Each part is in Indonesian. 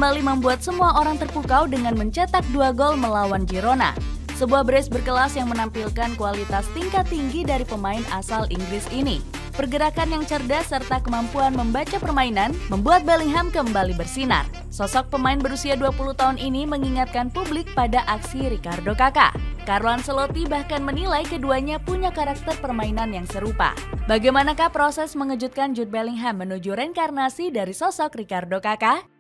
kembali membuat semua orang terpukau dengan mencetak 2 gol melawan Girona. Sebuah brace berkelas yang menampilkan kualitas tingkat tinggi dari pemain asal Inggris ini. Pergerakan yang cerdas serta kemampuan membaca permainan membuat Bellingham kembali bersinar. Sosok pemain berusia 20 tahun ini mengingatkan publik pada aksi Ricardo Kakak. Carlo Ancelotti bahkan menilai keduanya punya karakter permainan yang serupa. Bagaimanakah proses mengejutkan Jude Bellingham menuju reinkarnasi dari sosok Ricardo Kakak?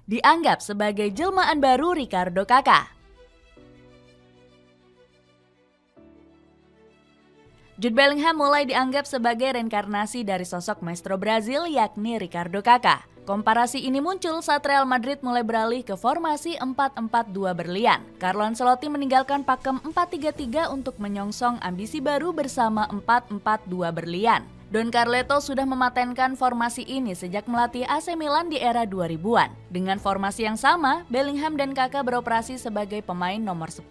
Dianggap sebagai jelmaan baru Ricardo Kakak. Jude Bellingham mulai dianggap sebagai reinkarnasi dari sosok maestro Brazil yakni Ricardo Kakak. Komparasi ini muncul saat Real Madrid mulai beralih ke formasi 4-4-2 berlian. Carlo Ancelotti meninggalkan pakem 4-3-3 untuk menyongsong ambisi baru bersama 4-4-2 berlian. Don Carleto sudah mematenkan formasi ini sejak melatih AC Milan di era 2000-an. Dengan formasi yang sama, Bellingham dan Kakak beroperasi sebagai pemain nomor 10.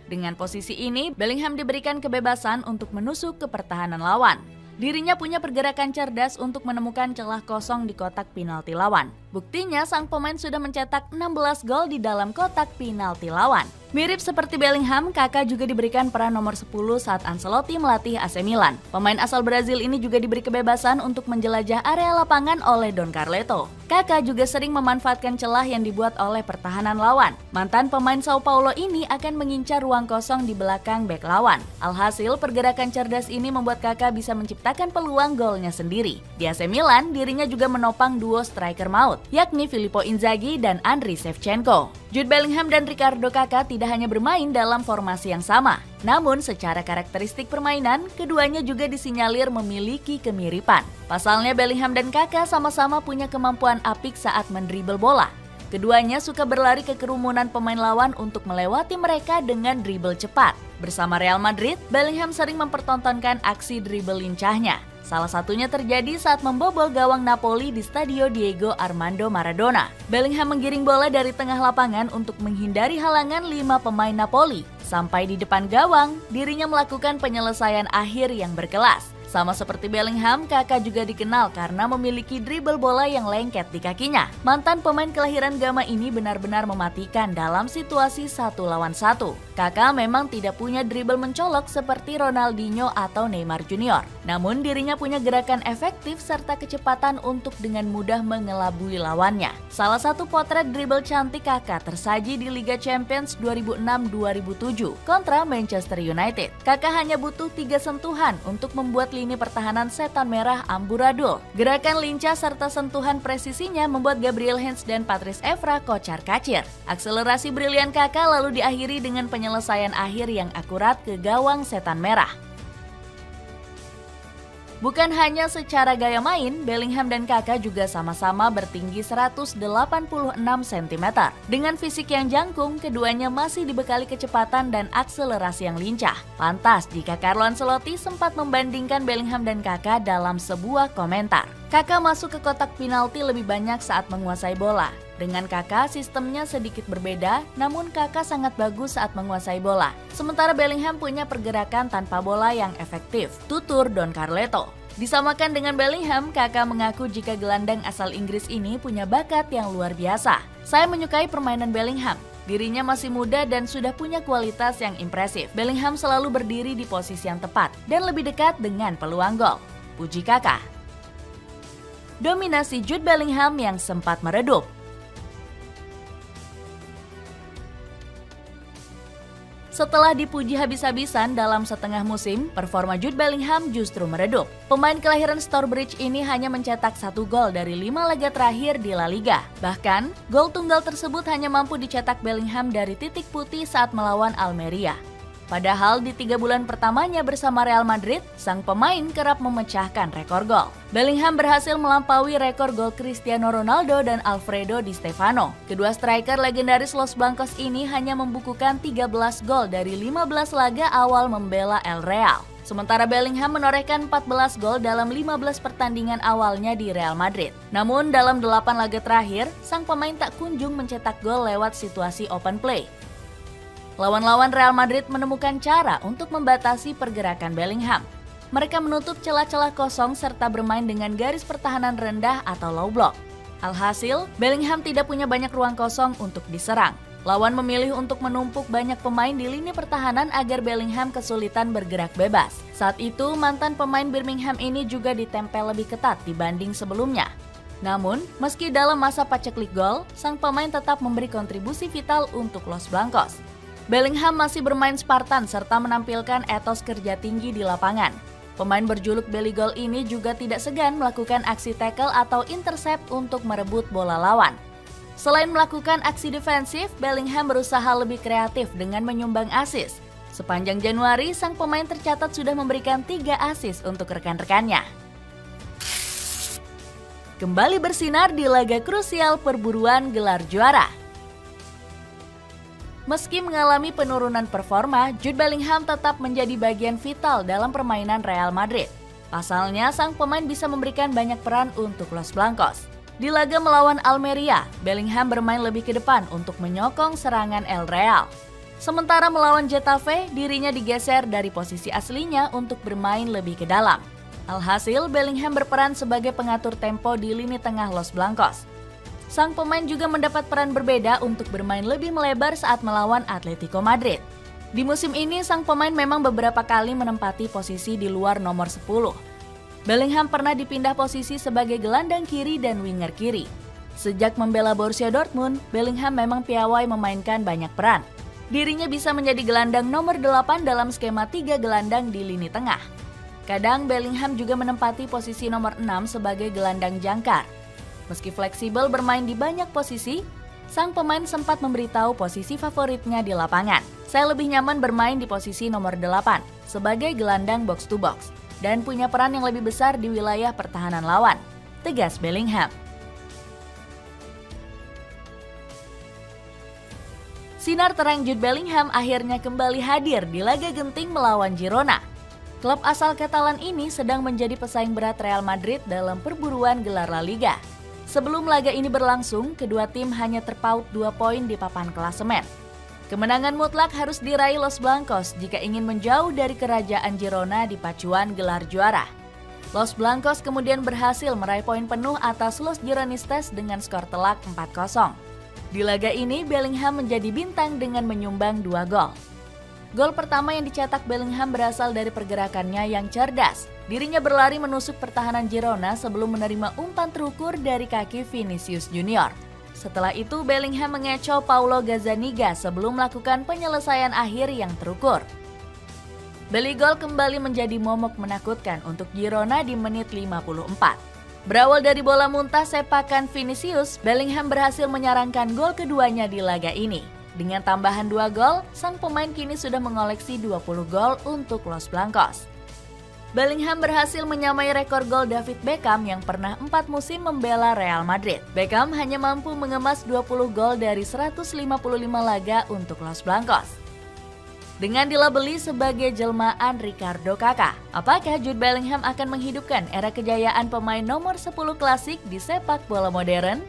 Dengan posisi ini, Bellingham diberikan kebebasan untuk menusuk ke pertahanan lawan. Dirinya punya pergerakan cerdas untuk menemukan celah kosong di kotak penalti lawan. Buktinya sang pemain sudah mencetak 16 gol di dalam kotak penalti lawan. Mirip seperti Bellingham, Kakak juga diberikan peran nomor 10 saat Ancelotti melatih AC Milan. Pemain asal Brazil ini juga diberi kebebasan untuk menjelajah area lapangan oleh Don Carleto. Kakak juga sering memanfaatkan celah yang dibuat oleh pertahanan lawan. Mantan pemain Sao Paulo ini akan mengincar ruang kosong di belakang bek lawan. Alhasil, pergerakan cerdas ini membuat Kakak bisa menciptakan peluang golnya sendiri. Di AC Milan, dirinya juga menopang duo striker maut, yakni Filippo Inzaghi dan Andriy Shevchenko. Jude Bellingham dan Ricardo Kakak tidak hanya bermain dalam formasi yang sama, namun secara karakteristik permainan, keduanya juga disinyalir memiliki kemiripan. Pasalnya Bellingham dan Kakak sama-sama punya kemampuan apik saat mendribel bola. Keduanya suka berlari ke kerumunan pemain lawan untuk melewati mereka dengan dribble cepat. Bersama Real Madrid, Bellingham sering mempertontonkan aksi dribble lincahnya. Salah satunya terjadi saat membobol gawang Napoli di Stadio Diego Armando Maradona. Bellingham menggiring bola dari tengah lapangan untuk menghindari halangan 5 pemain Napoli. Sampai di depan gawang, dirinya melakukan penyelesaian akhir yang berkelas. Sama seperti Bellingham, Kakak juga dikenal karena memiliki dribble bola yang lengket di kakinya. Mantan pemain kelahiran Gama ini benar-benar mematikan dalam situasi 1 lawan 1. Kakak memang tidak punya dribble mencolok seperti Ronaldinho atau Neymar Junior. Namun dirinya punya gerakan efektif serta kecepatan untuk dengan mudah mengelabui lawannya. Salah satu potret dribble cantik Kakak tersaji di Liga Champions 2006-2007 kontra Manchester United. Kakak hanya butuh 3 sentuhan untuk membuat lini pertahanan setan merah amburadul. Gerakan lincah serta sentuhan presisinya membuat Gabriel Heinz dan Patrice Evra kocar-kacir. Akselerasi brilian Kakak lalu diakhiri dengan penyelesaian akhir yang akurat ke gawang setan merah. Bukan hanya secara gaya main, Bellingham dan Kakak juga sama-sama bertinggi 186 cm. Dengan fisik yang jangkung, keduanya masih dibekali kecepatan dan akselerasi yang lincah. Pantas jika Carlo Ancelotti sempat membandingkan Bellingham dan Kakak dalam sebuah komentar. Kakak masuk ke kotak penalti lebih banyak saat menguasai bola. Dengan Kakak, sistemnya sedikit berbeda, namun Kakak sangat bagus saat menguasai bola. Sementara Bellingham punya pergerakan tanpa bola yang efektif, tutur Don Carleto. Disamakan dengan Bellingham, Kakak mengaku jika gelandang asal Inggris ini punya bakat yang luar biasa. Saya menyukai permainan Bellingham. Dirinya masih muda dan sudah punya kualitas yang impresif. Bellingham selalu berdiri di posisi yang tepat dan lebih dekat dengan peluang gol, puji Kakak. Dominasi Jude Bellingham yang sempat meredup. Setelah dipuji habis-habisan dalam setengah musim, performa Jude Bellingham justru meredup. Pemain kelahiran Stourbridge ini hanya mencetak 1 gol dari 5 laga terakhir di La Liga. Bahkan, gol tunggal tersebut hanya mampu dicetak Bellingham dari titik putih saat melawan Almeria. Padahal di 3 bulan pertamanya bersama Real Madrid, sang pemain kerap memecahkan rekor gol. Bellingham berhasil melampaui rekor gol Cristiano Ronaldo dan Alfredo Di Stefano. Kedua striker legendaris Los Blancos ini hanya membukukan 13 gol dari 15 laga awal membela El Real. Sementara Bellingham menorehkan 14 gol dalam 15 pertandingan awalnya di Real Madrid. Namun dalam 8 laga terakhir, sang pemain tak kunjung mencetak gol lewat situasi open play. Lawan-lawan Real Madrid menemukan cara untuk membatasi pergerakan Bellingham. Mereka menutup celah-celah kosong serta bermain dengan garis pertahanan rendah atau low block. Alhasil, Bellingham tidak punya banyak ruang kosong untuk diserang. Lawan memilih untuk menumpuk banyak pemain di lini pertahanan agar Bellingham kesulitan bergerak bebas. Saat itu, mantan pemain Birmingham ini juga ditempel lebih ketat dibanding sebelumnya. Namun, meski dalam masa paceklik gol, sang pemain tetap memberi kontribusi vital untuk Los Blancos. Bellingham masih bermain Spartan serta menampilkan etos kerja tinggi di lapangan. Pemain berjuluk Belly Goal ini juga tidak segan melakukan aksi tackle atau intercept untuk merebut bola lawan. Selain melakukan aksi defensif, Bellingham berusaha lebih kreatif dengan menyumbang assist. Sepanjang Januari, sang pemain tercatat sudah memberikan 3 assist untuk rekan-rekannya. Kembali bersinar di laga krusial perburuan gelar juara. Meski mengalami penurunan performa, Jude Bellingham tetap menjadi bagian vital dalam permainan Real Madrid. Pasalnya, sang pemain bisa memberikan banyak peran untuk Los Blancos. Di laga melawan Almeria, Bellingham bermain lebih ke depan untuk menyokong serangan El Real. Sementara melawan Getafe, dirinya digeser dari posisi aslinya untuk bermain lebih ke dalam. Alhasil, Bellingham berperan sebagai pengatur tempo di lini tengah Los Blancos. Sang pemain juga mendapat peran berbeda untuk bermain lebih melebar saat melawan Atletico Madrid. Di musim ini, sang pemain memang beberapa kali menempati posisi di luar nomor 10. Bellingham pernah dipindah posisi sebagai gelandang kiri dan winger kiri. Sejak membela Borussia Dortmund, Bellingham memang piawai memainkan banyak peran. Dirinya bisa menjadi gelandang nomor 8 dalam skema 3 gelandang di lini tengah. Kadang Bellingham juga menempati posisi nomor 6 sebagai gelandang jangkar. Meski fleksibel bermain di banyak posisi, sang pemain sempat memberitahu posisi favoritnya di lapangan. Saya lebih nyaman bermain di posisi nomor 8 sebagai gelandang box to box dan punya peran yang lebih besar di wilayah pertahanan lawan, tegas Bellingham. Sinar terang Jude Bellingham akhirnya kembali hadir di laga genting melawan Girona. Klub asal Katalan ini sedang menjadi pesaing berat Real Madrid dalam perburuan gelar La Liga. Sebelum laga ini berlangsung, kedua tim hanya terpaut 2 poin di papan klasemen. Kemenangan mutlak harus diraih Los Blancos jika ingin menjauh dari kerajaan Girona di pacuan gelar juara. Los Blancos kemudian berhasil meraih poin penuh atas Los Gironistas dengan skor telak 4-0. Di laga ini, Bellingham menjadi bintang dengan menyumbang 2 gol. Gol pertama yang dicetak Bellingham berasal dari pergerakannya yang cerdas. Dirinya berlari menusuk pertahanan Girona sebelum menerima umpan terukur dari kaki Vinicius Junior. Setelah itu, Bellingham mengecoh Paulo Gazzaniga sebelum melakukan penyelesaian akhir yang terukur. Belly Goal kembali menjadi momok menakutkan untuk Girona di menit 54. Berawal dari bola muntah sepakan Vinicius, Bellingham berhasil menyarangkan gol keduanya di laga ini. Dengan tambahan 2 gol, sang pemain kini sudah mengoleksi 20 gol untuk Los Blancos. Bellingham berhasil menyamai rekor gol David Beckham yang pernah 4 musim membela Real Madrid. Beckham hanya mampu mengemas 20 gol dari 155 laga untuk Los Blancos. Dengan dilabeli sebagai jelmaan Ricardo Kakak, apakah Jude Bellingham akan menghidupkan era kejayaan pemain nomor 10 klasik di sepak bola modern?